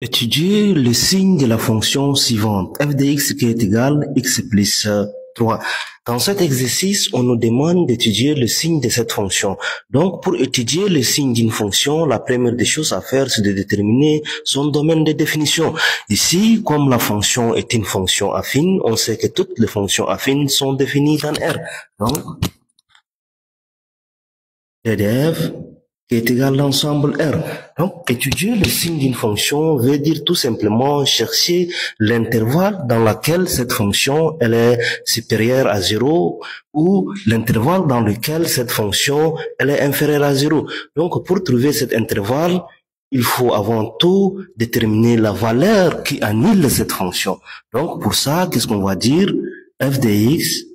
Étudier le signe de la fonction suivante, f de x qui est égal x plus 3. Dans cet exercice, on nous demande d'étudier le signe de cette fonction. Donc, pour étudier le signe d'une fonction, la première des choses à faire, c'est de déterminer son domaine de définition. Ici, comme la fonction est une fonction affine, on sait que toutes les fonctions affines sont définies dans R. Donc, DDF qui est égal à l'ensemble R. Donc, étudier le signe d'une fonction veut dire tout simplement chercher l'intervalle dans lequel cette fonction elle est supérieure à 0 ou l'intervalle dans lequel cette fonction elle est inférieure à 0. Donc, pour trouver cet intervalle, il faut avant tout déterminer la valeur qui annule cette fonction. Donc, pour ça, qu'est-ce qu'on va dire? F de x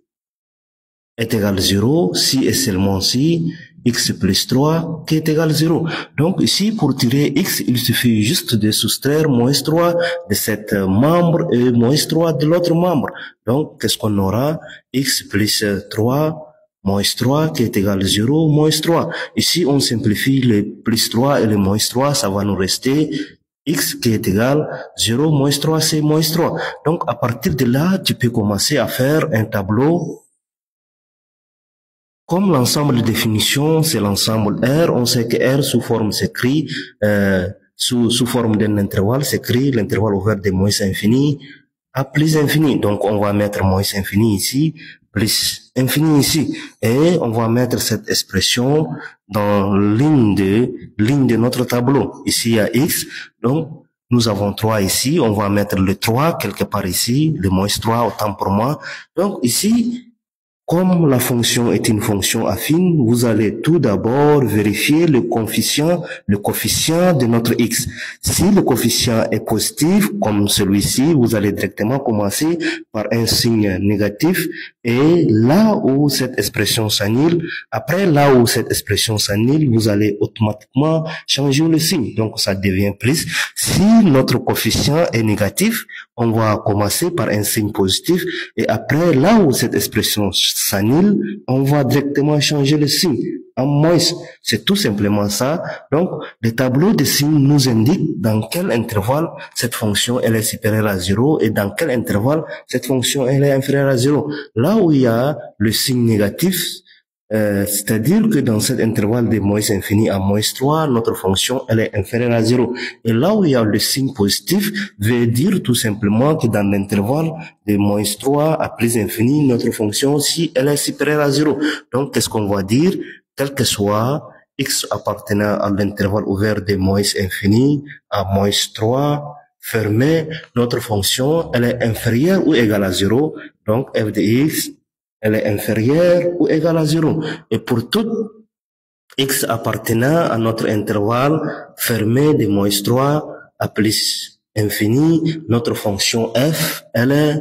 est égal à 0 si et seulement si x plus 3 qui est égal à 0. Donc ici, pour tirer x, il suffit juste de soustraire moins 3 de cet membre et moins 3 de l'autre membre. Donc, qu'est-ce qu'on aura? X plus 3 moins 3 qui est égal à 0 moins 3. Ici, on simplifie le plus 3 et le moins 3, ça va nous rester x qui est égal à 0 moins 3, c'est moins 3. Donc, à partir de là, tu peux commencer à faire un tableau. Comme l'ensemble de définition, c'est l'ensemble R, on sait que R sous forme s'écrit, sous forme d'un intervalle s'écrit l'intervalle ouvert de moins infini à plus infini. Donc, on va mettre moins infini ici, plus infini ici. Et on va mettre cette expression dans ligne de notre tableau. Ici, il y a X. Donc, nous avons 3 ici. On va mettre le 3 quelque part ici, le moins 3 autant pour moi. Donc, ici, comme la fonction est une fonction affine, vous allez tout d'abord vérifier le coefficient de notre x. Si le coefficient est positif, comme celui-ci, vous allez directement commencer par un signe négatif et là où cette expression s'annule, après là où cette expression s'annule, vous allez automatiquement changer le signe. Donc ça devient plus. Si notre coefficient est négatif, on va commencer par un signe positif et après là où cette expression s'annule, on va directement changer le signe en moins. C'est tout simplement ça. Donc, le tableau de signes nous indique dans quel intervalle cette fonction elle est supérieure à 0 et dans quel intervalle cette fonction elle est inférieure à 0. Là où il y a le signe négatif, c'est-à-dire que dans cet intervalle de moins infini à moins 3, notre fonction elle est inférieure à 0. Et là où il y a le signe positif, veut dire tout simplement que dans l'intervalle de moins 3 à plus infini, notre fonction aussi elle est supérieure à 0. Donc, qu'est-ce qu'on va dire? Quel que soit x appartenant à l'intervalle ouvert de moins infini à moins 3, fermé, notre fonction elle est inférieure ou égale à 0. Donc, f de x elle est inférieure ou égale à 0. Et pour tout x appartenant à notre intervalle fermé de moins 3 à plus infini, notre fonction f, elle est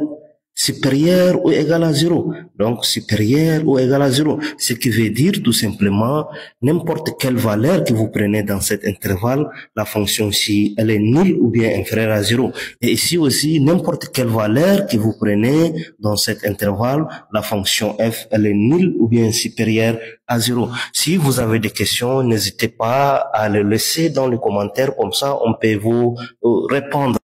supérieure ou égale à 0. Donc, supérieure ou égale à 0. Ce qui veut dire tout simplement, n'importe quelle valeur que vous prenez dans cet intervalle, la fonction si elle est nulle ou bien inférieure à 0. Et ici aussi, n'importe quelle valeur que vous prenez dans cet intervalle, la fonction f, elle est nulle ou bien supérieure à 0. Si vous avez des questions, n'hésitez pas à les laisser dans les commentaires, comme ça on peut vous répondre.